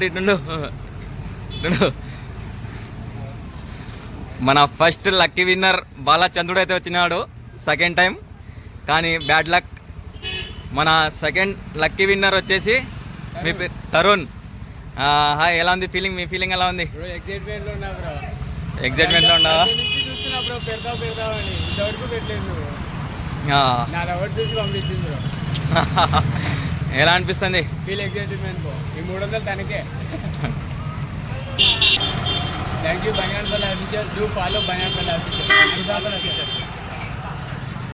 ఇటుండు మన first lucky winner Balachandrudu అయితే వచ్చినాడు సెకండ్ టైం, కానీ బ్యాడ్ లక్. మన సెకండ్ లక్కీ విన్నర్ వచ్చేసి మీ పేరు తరుణ్. హాయ్, ఎలా ఉంది ఫీలింగ్? మీ ఫీలింగ్ ఎలా ఉంది? ఎగ్జైట్మెంట్లో ఉన్నావా? ఎలా అనిపిస్తుంది? Thank you, Banyan Pala Official. Do follow Banyan Pala Official.